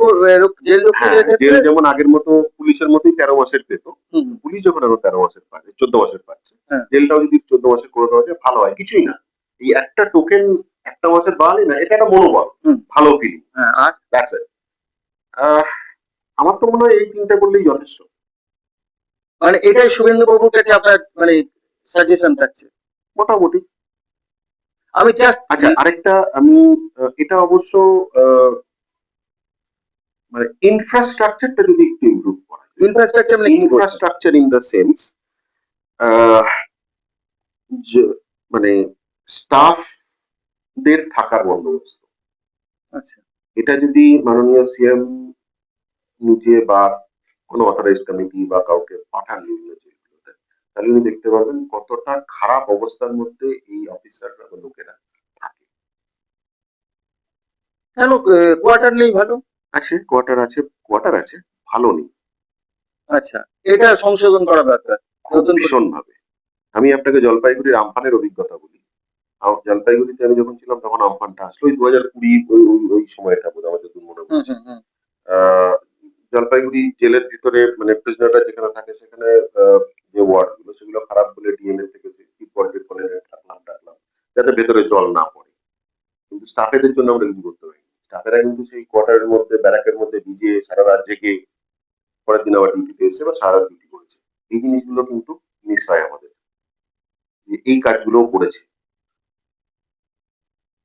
Speaker 1: জেল
Speaker 2: হ্যাঁ,
Speaker 1: রক্ষীদের ক্ষেত্রে।
Speaker 2: জেল যেমন আগের মতো পুলিশের মতোই 13 মাসের পেতো,
Speaker 1: হুম,
Speaker 2: পুলিশ যখন এখন 13 মাসের পাচ্ছে, 14 মাসের পাচ্ছে,
Speaker 1: হ্যাঁ।
Speaker 2: জেলটাও যদি 14 মাসের করে দেওয়া যায় ভালো হয়। কিছুই না, এই একটা টোকেন একটা মাসের বাড়ালি না, এটা একটা মনোবল,
Speaker 1: হুম,
Speaker 2: ভালো ফিলিং,
Speaker 1: হ্যাঁ। আর
Speaker 2: দ্যাটস ইট। আমার তো মনে হয় এই তিনটা করলেই যথেষ্ট।
Speaker 1: মানে এটাই শুভেন্দু বাবুর কাছে আপনার মানে সাজেশন থাকছে।
Speaker 2: মোটামুটি।
Speaker 1: আমি জাস্ট
Speaker 2: আচ্ছা, আরেকটা আমি এটা অবশ্য মানে ইনফ্রাস্ট্রাকচারটা যদি একটু ইমপ্রুভ করা যায়।
Speaker 1: ইনফ্রাস্ট্রাকচার মানে কি বলছেন?
Speaker 2: ইনফ্রাস্ট্রাকচার ইন দ্য সেন্স মানে স্টাফদের থাকার বন্দোবস্ত,
Speaker 1: আচ্ছা।
Speaker 2: এটা যদি মাননীয় সিএম নিজে বা কোনো অথরাইজ কমিটি বা কাউকে পাঠান বিভিন্ন জেলগুলোতে, তাহলে উনি দেখতে পারবেন কতটা খারাপ অবস্থার মধ্যে এই অফিসাররা বা লোকেরা থাকে।
Speaker 1: কেন কোয়ার্টার নেই ভালো?
Speaker 2: আছে, কোয়ার্টার আছে, কোয়ার্টার আছে, ভালো নেই।
Speaker 1: আচ্ছা, এটা সংশোধন করা দরকার
Speaker 2: খুব
Speaker 1: নতুন করে।
Speaker 2: ভীষণ ভাবে। আমি আপনাকে জলপাইগুড়ির আমফানের অভিজ্ঞতা বলি। জলপাইগুড়িতে আমি যখন ছিলাম তখন আমফানটা আসলো ওই 2020 ওই সময়টা বোধ আমার যতদূর মনে পড়ছে। আহ, জলপাইগুড়ি জেলের ভিতরে মানে প্রিজনাররা যেখানে থাকে সেখানে যে ওয়ার্ড গুলো সেগুলো খারাপ বলে ডিএমএ থেকে ডাকলাম যাতে ভেতরে জল না পড়ে, কিন্তু স্টাফেদের জন্য আমরা কিছু করতে পারি। স্টাফেরা কিন্তু সেই কোয়ার্টারের মধ্যে ব্যারাকের মধ্যে ভিজে সারা রাত জেগে পরের দিন আবার ডিউটিতে এসে বা সারা রাত ডিউটি করেছে। এই জিনিসগুলো কিন্তু মিস হয় আমাদের, যে এই কাজগুলো করেছে।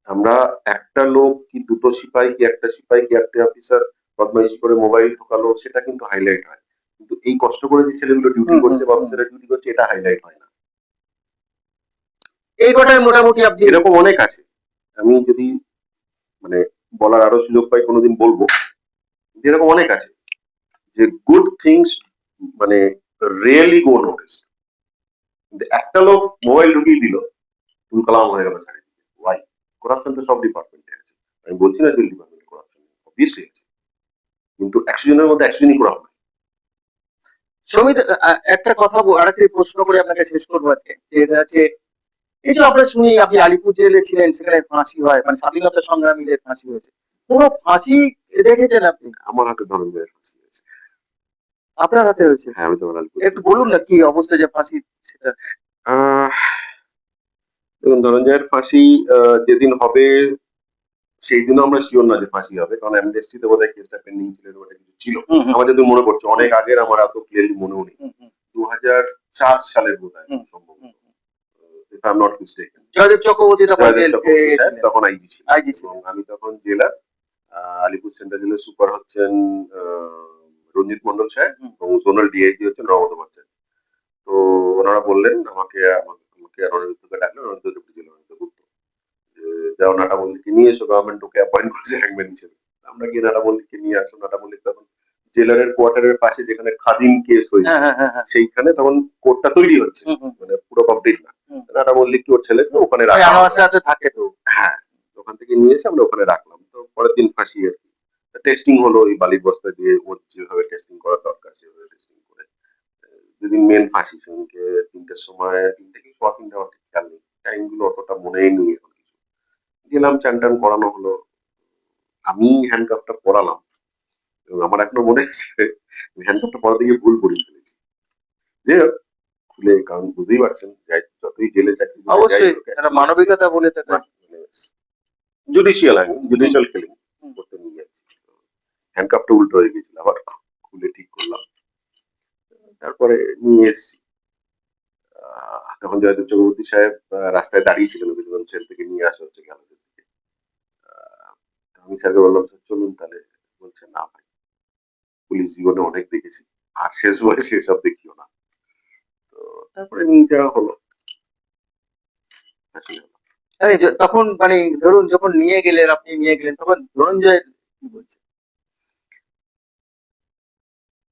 Speaker 2: আমরা একটা লোক কি দুটো সিপাই কি একটা সিপাই কি একটা অফিসার বদমাইশি করে মোবাইল ঢোকালো সেটা কিন্তু হাইলাইট হয়, কিন্তু এই কষ্ট করে যে ছেলেগুলো ডিউটি করছে বা অফিসাররা ডিউটি করছে এটা হাইলাইট হয় না।
Speaker 1: এই কটাই মোটামুটি আপনি
Speaker 2: এরকম অনেক আছে, আমি যদি মানে বলার আরো সুযোগ পাই কোনোদিন বলবো। এরকম অনেক আছে যে গুড থিংস মানে রিয়েলি গো নোটিস, কিন্তু একটা লোক মোবাইল ঢুকিয়ে দিল তুল কালাম হয়ে গেল চারিদিকে। ওয়াই? করাপশন তো সব ডিপার্টমেন্টে আছে, আমি বলছি না যে ডিপার্টমেন্টে করাপশন অবভিয়াসলি আছে, কিন্তু 100 জনের মধ্যে 100 জনই করাপ।
Speaker 1: সমিত, একটা কথা আরেকটি প্রশ্ন করে আপনাকে শেষ করবো আজকে, যে এটা হচ্ছে এই যে আমরা শুনি আপনি আলিপুর জেলে ছিলেন, সেখানে ফাঁসি হয়, মানে স্বাধীনতা সংগ্রামীদের ফাঁসি হয়েছে, কোনো ফাঁসি দেখেছেন আপনি?
Speaker 2: আমার হাতে ধনঞ্জয়ের ফাঁসি হয়েছে।
Speaker 1: আপনার হাতে হয়েছে?
Speaker 2: হ্যাঁ, আমি তো আলিপুর।
Speaker 1: একটু বলুন না কি অবস্থা যে ফাঁসি সেটা।
Speaker 2: আহ, দেখুন ধনঞ্জয়ের ফাঁসি যেদিন হবে সেই দিনও আমরা শিওর না যে ফাঁসি হবে, কারণ অ্যামনেস্টিতে বোধহয় কেসটা পেন্ডিং ছিল এরকম একটা কিছু ছিল। আমার যদি মনে পড়ছে অনেক আগের, আমার এত ক্লিয়ারলি মনেও নেই, 2004 সালের বোধহয় সম্ভবত, if I'm not mistaken।
Speaker 1: Joydeb Chakraborty তখন
Speaker 2: জয়দেব চক্রবর্তী সাহেব তখন আইজি ছিলেন।
Speaker 1: আইজি ছিলেন।
Speaker 2: এবং আমি তখন জেলার আলিপুর সেন্ট্রাল জেলের সুপার হচ্ছেন রঞ্জিত মন্ডল সাহেব এবং জোনাল ডিআইজি হচ্ছেন রমত ভট্টাচার্য। তো ওনারা বললেন আমাকে আমাকে আর অনিরুদ্ধকে ডাকলেন, অনিরুদ্ধ ডেপুটি জেলা গুপ্ত, যাও নাটা মল্লিককে নিয়ে এসো, গভর্নমেন্ট ওকে অ্যাপয়েন্ট করেছে হ্যাংম্যান হিসেবে। আমরা গিয়ে নাটা মল্লিককে নিয়ে আসো। নাটা মল্লিক তখন জেলারের কোয়ার্টারের পাশে যেখানে খাদিম কেস হয়েছে সেইখানে তখন কোর্টটা তৈরি হচ্ছে, মানে পুরো কমপ্লিট না। নাটা মল্লিককে ওর ছেলেকে ওখানে রাখা
Speaker 1: থাকে তো,
Speaker 2: হ্যাঁ, ওখান থেকে নিয়ে এসে আমরা ওখানে রাখলাম। তো পরের দিন ফাঁসি আর কি। টেস্টিং হলো ওই বালির বস্তা দিয়ে, ওর যেভাবে টেস্টিং করা দরকার সেভাবে টেস্টিং করে যেদিন মেন ফাঁসি সেদিনকে 3টের সময়, 3টে কি 3:15 আমার ঠিক খেয়াল নেই, টাইম গুলো অতটা মনেই নেই এখন কিছু। গেলাম, চান টান করানো হলো, আমি হ্যান্ডকাফটা পরালাম এবং আমার এখনো মনে আছে হ্যান্ডকাফটা পরাতে গিয়ে ভুল করে ফেলেছি। যে খুলে, কারণ বুঝতেই পারছেন যতই জেলে চাকরি
Speaker 1: অবশ্যই মানবিকতা বলে
Speaker 2: জুডিশিয়াল কিলিং করতে নিয়ে যাচ্ছি, হ্যান্ডকাফটা উল্টো হয়ে গেছিল, আবার খুলে ঠিক করলাম, তারপরে নিয়ে এসছি। তখন জয়দেব চক্রবর্তী সাহেব রাস্তায় দাঁড়িয়ে ছিলেন, কিছুক্ষণ সেল থেকে নিয়ে আসা হচ্ছে গ্যালাসের দিকে। আমি স্যারকে বললাম স্যার চলুন তাহলে, বলছে না ভাই পুলিশ জীবনে অনেক দেখেছি, আর শেষ বয়সে এসব দেখিও না। তো তারপরে নিয়ে যাওয়া হলো।
Speaker 1: তখন মানে ধরুন যখন নিয়ে গেলেন, আপনি নিয়ে গেলেন, তখন ধনঞ্জয় কি বলছে?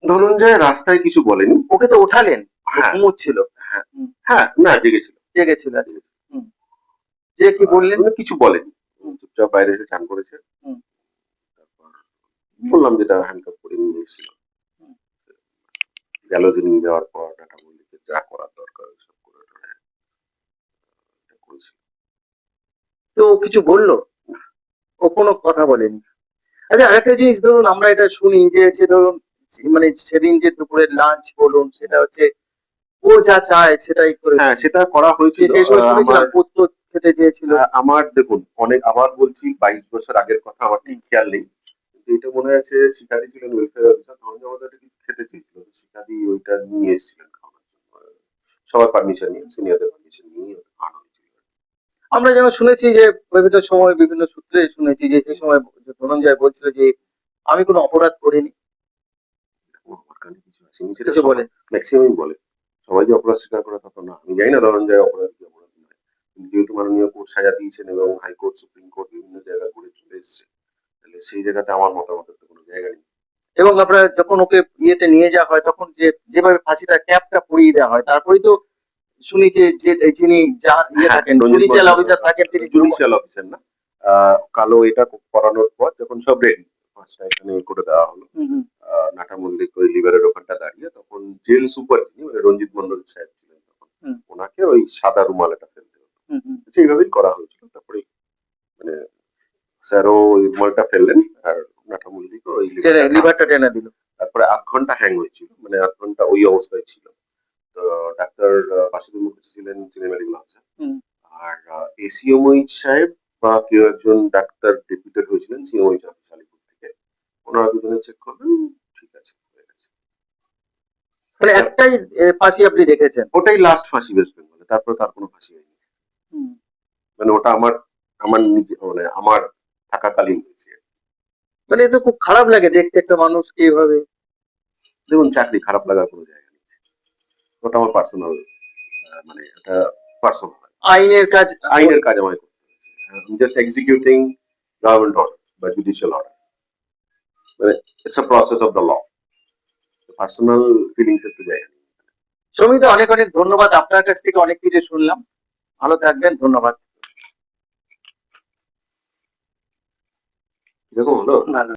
Speaker 2: ধনঞ্জয় রাস্তায় কিছু বলেনি,
Speaker 1: ওকে তো ওঠালেন, ঘুমোচ্ছিল।
Speaker 2: হ্যাঁ না জেগেছিল,
Speaker 1: আচ্ছা। যে কি বললেন?
Speaker 2: কিছু বলেনি, চুপচাপ বাইরে এসে চান করেছে। তারপর বললাম যেটা হ্যান্ডকাপ করে নিয়ে এসেছিল, গ্যালোজে নিয়ে যাওয়ার পর নাটা মল্লিকের যা করার দরকার সব করে করেছিল।
Speaker 1: তো কিছু বললো? ও কোনো কথা বলেনি? আচ্ছা, আরেকটা জিনিস ধরুন আমরা এটা শুনি যে ধরুন মানে সেদিন যে দুপুরের লাঞ্চ বলুন, সেটা হচ্ছে ও যা চায় সেটাই করে।
Speaker 2: হ্যাঁ, সেটা করা হয়েছিল।
Speaker 1: সেই সময় শুনেছিলাম পোস্ত খেতে চেয়েছিল।
Speaker 2: আমার দেখুন অনেক, আবার বলছি 22 বছর আগের কথা, আমার ঠিক খেয়াল নেই, কিন্তু এটা মনে আছে শিকারি ছিলেন ওয়েলফেয়ার অফিসার, তখন আমাদের কিছু খেতে চেয়েছিল, শিকারি ওইটা নিয়ে এসেছিলেন খাওয়ানোর জন্য, সবার পারমিশন নিয়ে, সিনিয়রদের পারমিশন নিয়ে খাওয়ানো হয়েছিল।
Speaker 1: আমরা যেন শুনেছি যে বিভিন্ন সময় বিভিন্ন সূত্রে শুনেছি যে সেই সময় ধনঞ্জয় বলছিল যে আমি কোনো অপরাধ করিনি।
Speaker 2: আমার কানে কিছু আসেনি, সেটা বলে ম্যাক্সিমাম বলে, সবাই যে অপরাধ স্বীকার করে তখন না। আমি জানি না ধনঞ্জয় অপরাধ কি অপরাধ নয়, যেহেতু মাননীয় কোর্ট সাজা দিয়েছেন এবং হাইকোর্ট সুপ্রিম কোর্ট বিভিন্ন জায়গায় ঘুরে চলে এসছে, তাহলে সেই জায়গাতে আমার মতামতের তো কোনো জায়গা নেই।
Speaker 1: এবং আপনারা যখন ওকে ইয়েতে নিয়ে যাওয়া হয় তখন যেভাবে ফাঁসিটা ক্যাপটা পরিয়ে দেওয়া হয়, তারপরেই তো শুনি যে যিনি জুডিশিয়াল অফিসার থাকেন তিনি
Speaker 2: জুডিশিয়াল অফিসার না, কালো এটা করানোর পর যখন সব রেডি, পাঁচটা এখানে করে দেওয়া হলো, নাটা মল্লিক ওই লিভারের ওখানটা দাঁড়িয়ে, তখন জেল সুপার যিনি মানে রঞ্জিত মন্ডল সাহেব ছিলেন তখন, ওনাকে ওই সাদা রুমাল এটা ফেলতে হতো, এইভাবেই করা হয়েছিল। তারপরে মানে স্যারও ওই রুমালটা ফেললেন আর নাটামুল দিকে ওই
Speaker 1: লিভারটা টেনে দিল।
Speaker 2: তারপরে 8 ঘন্টা হ্যাং হয়েছিল, মানে 8 ঘন্টা ওই অবস্থায় ছিল। তো ডাক্তার বাসুদেব মুখার্জি ছিলেন সিনিয়র মেডিকেল অফিসার, আর এসিও মহিত সাহেব বা কেউ একজন ডাক্তার ডেপুটেড হয়েছিলেন সিও মহিত অফিস আলিপুর থেকে। ওনারা দুজনে চেক করলেন, ঠিক আছে হয়ে গেছে।
Speaker 1: মানে একটাই ফাঁসি আপনি দেখেছেন?
Speaker 2: ওটাই লাস্ট ফাঁসি ওয়েস্ট বেঙ্গলে, তারপর তার কোনো ফাঁসি হয়নি। মানে ওটা আমার আমার নিজে মানে আমার থাকাকালীন হয়েছে।
Speaker 1: মানে এ তো খুব খারাপ লাগে দেখতে, একটা মানুষকে এইভাবে।
Speaker 2: দেখুন, চাকরি খারাপ লাগার কোনো জায়গা নেই, ওটা আমার পার্সোনাল, মানে এটা পার্সোনাল
Speaker 1: আইনের কাজ।
Speaker 2: আইনের কাজ আমায় করতে হয়েছে। জাস্ট এক্সিকিউটিং গভর্নমেন্ট অর্ডার বা জুডিশিয়াল অর্ডার, মানে it's a process of the law, personal feelings এর তো জায়গা নেই।
Speaker 1: সৌমিকদা, অনেক অনেক ধন্যবাদ, আপনার কাছ থেকে অনেক কিছু শুনলাম। ভালো থাকবেন, ধন্যবাদ।
Speaker 2: কিরকম হলো?
Speaker 1: ভালো।